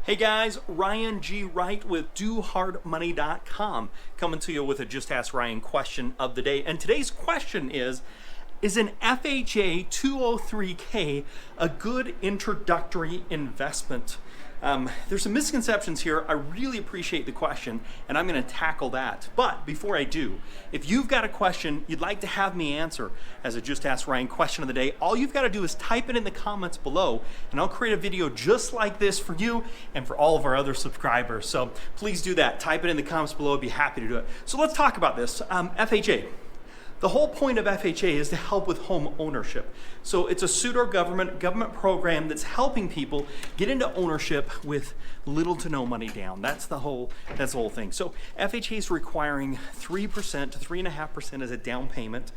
Hey guys, Ryan G. Wright with DoHardMoney.com coming to you with a Just Ask Ryan question of the day. And today's question is an FHA 203K a good introductory investment? There's some misconceptions here. I really appreciate the question, and I'm going to tackle that. But before I do, if you've got a question you'd like to have me answer as a Just Ask Ryan question of the day, all you've got to do is type it in the comments below, and I'll create a video just like this for you and for all of our other subscribers. So please do that. Type it in the comments below. I'd be happy to do it. So let's talk about this. FHA. The whole point of FHA is to help with home ownership. So it's a pseudo-government program that's helping people get into ownership with little to no money down. That's the whole thing. So FHA is requiring 3% to 3.5% as a down payment.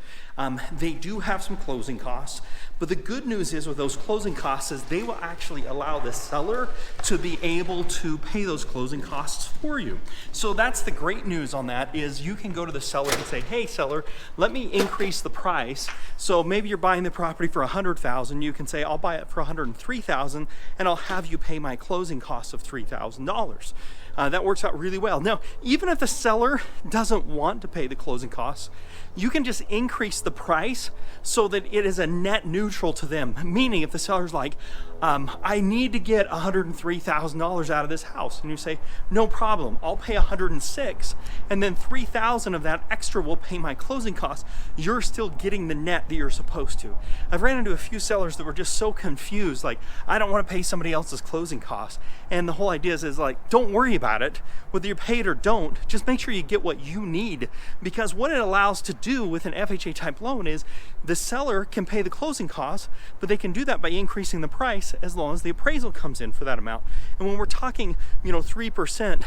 They do have some closing costs, but the good news is with those closing costs is they will actually allow the seller to be able to pay those closing costs for you. So that's the great news on that is you can go to the seller and say, hey seller, let me increase the price. So maybe you're buying the property for $100,000. You can say, I'll buy it for $103,000 and I'll have you pay my closing costs of $3,000. That works out really well. Now, even if the seller doesn't want to pay the closing costs, you can just increase the price so that it is a net neutral to them. Meaning if the seller's like, I need to get $103,000 out of this house. And you say, no problem, I'll pay $106,000 and then $3,000 of that extra will pay my closing costs. You're still getting the net that you're supposed to. I've ran into a few sellers that were just so confused, like, I don't want to pay somebody else's closing costs. And the whole idea is like, don't worry about it. Whether you pay it or don't, just make sure you get what you need. Because what it allows to do with an FHA type loan is the seller can pay the closing costs, but they can do that by increasing the price as long as the appraisal comes in for that amount. And when we're talking, 3%,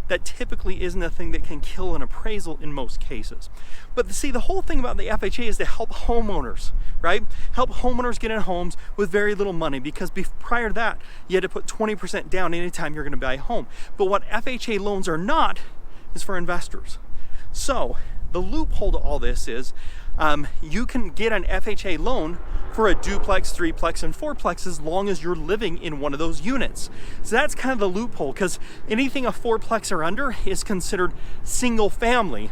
that typically isn't a thing that can kill an appraisal in most cases. But see, the whole thing about the FHA is to help homeowners, right? Help homeowners get in homes with very little money, because prior to that, you had to put 20% down anytime you're going to buy a home. But what FHA loans are not is for investors. So the loophole to all this is you can get an FHA loan for a duplex, threeplex, and fourplex as long as you're living in one of those units. So that's kind of the loophole, because anything a fourplex or under is considered single family.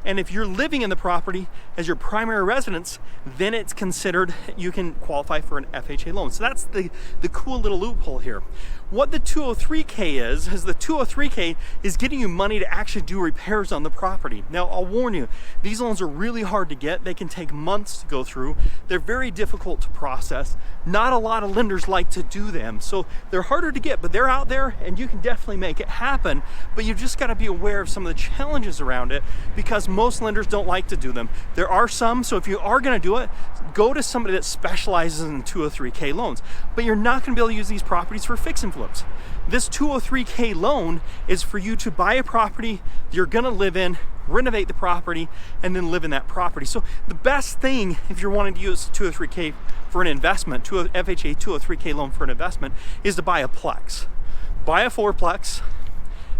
And if you're living in the property as your primary residence, then it's considered, you can qualify for an FHA loan. So that's the cool little loophole here. What the 203K is the 203K is getting you money to actually do repairs on the property. Now, I'll warn you, these loans are really hard to get. They can take months to go through. They're very difficult to process. Not a lot of lenders like to do them. So they're harder to get, but they're out there and you can definitely make it happen. But you've just got to be aware of some of the challenges around it, because most lenders don't like to do them. There are some, so if you are going to do it, go to somebody that specializes in 203K loans. But you're not going to be able to use these properties for fix and flips. This 203K loan is for you to buy a property you're going to live in, renovate the property, and then live in that property. So the best thing if you're wanting to use 203K for an investment, FHA 203K loan for an investment, is to buy a plex. Buy a fourplex,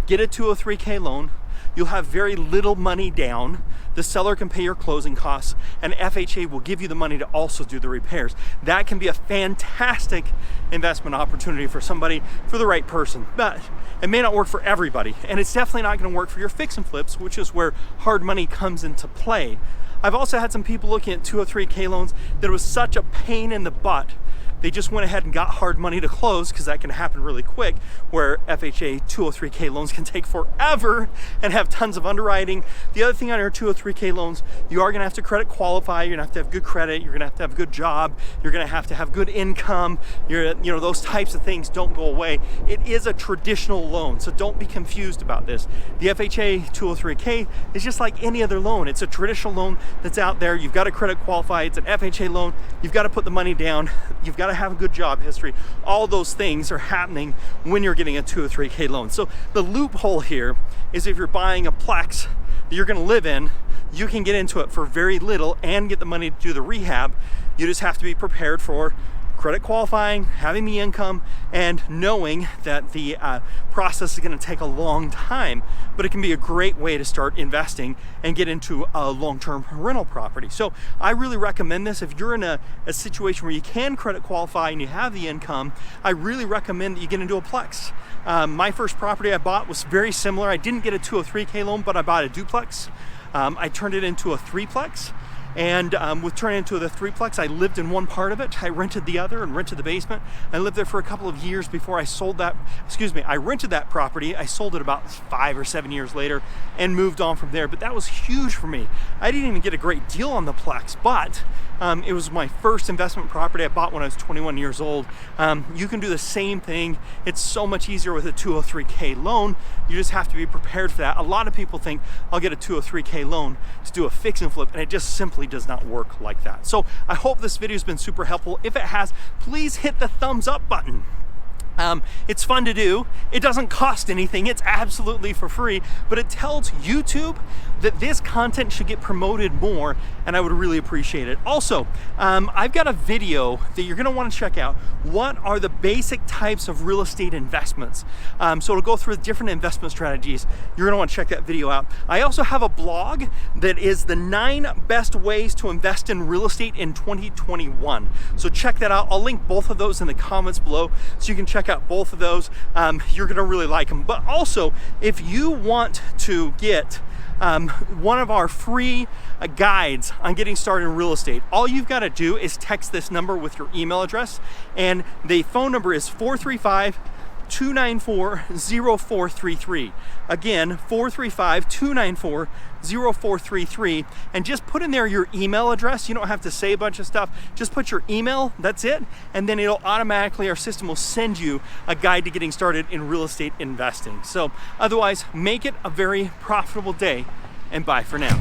get a 203K loan. You'll have very little money down. The seller can pay your closing costs, and FHA will give you the money to also do the repairs. That can be a fantastic investment opportunity for somebody, for the right person. But it may not work for everybody, and it's definitely not going to work for your fix and flips, which is where hard money comes into play. I've also had some people looking at 203K loans that it was such a pain in the butt. They just went ahead and got hard money to close, because that can happen really quick, where FHA 203K loans can take forever and have tons of underwriting. The other thing on your 203K loans, you are going to have to credit qualify. You're going to have to have good credit. You're going to have a good job. You're going to have good income. Those types of things don't go away. It is a traditional loan, so don't be confused about this. The FHA 203K is just like any other loan. It's a traditional loan that's out there. You've got to credit qualify. It's an FHA loan. You've got to put the money down. You've got to have a good job history. All those things are happening when you're getting a 203K loan. So the loophole here is if you're buying a plex that you're going to live in, you can get into it for very little and get the money to do the rehab. You just have to be prepared for credit qualifying, having the income, and knowing that the process is going to take a long time, but it can be a great way to start investing and get into a long-term rental property. So I really recommend this. If you're in a situation where you can credit qualify and you have the income, I really recommend that you get into a Plex. My first property I bought was very similar. I didn't get a 203K loan, but I bought a duplex. I turned it into a threeplex. And with turning into the threeplex, I lived in one part of it. I rented the other and rented the basement. I lived there for a couple of years before I sold that. I rented that property. I sold it about 5 or 7 years later and moved on from there. But that was huge for me. I didn't even get a great deal on the plex, but it was my first investment property I bought when I was 21 years old. You can do the same thing. It's so much easier with a 203K loan. You just have to be prepared for that. A lot of people think I'll get a 203K loan to do a fix and flip, and it just simply does not work like that. So I hope this video has been super helpful. If it has, please hit the thumbs up button. It's fun to do. It doesn't cost anything. It's absolutely for free, but it tells YouTube that this content should get promoted more, and I would really appreciate it. Also, I've got a video that you're gonna wanna check out. What are the basic types of real estate investments? So it'll go through the different investment strategies. You're gonna wanna check that video out. I also have a blog that is the 9 best ways to invest in real estate in 2021. So check that out. I'll link both of those in the comments below so you can check out both of those. You're gonna really like them. But also, if you want to get one of our free guides on getting started in real estate, all you've got to do is text this number with your email address, and the phone number is 435-294-0433. Again, 435-294-0433, and just put in there your email address. You don't have to say a bunch of stuff. Just put your email, that's it, and then it'll automatically, our system will send you a guide to getting started in real estate investing. So otherwise, make it a very profitable day, and bye for now.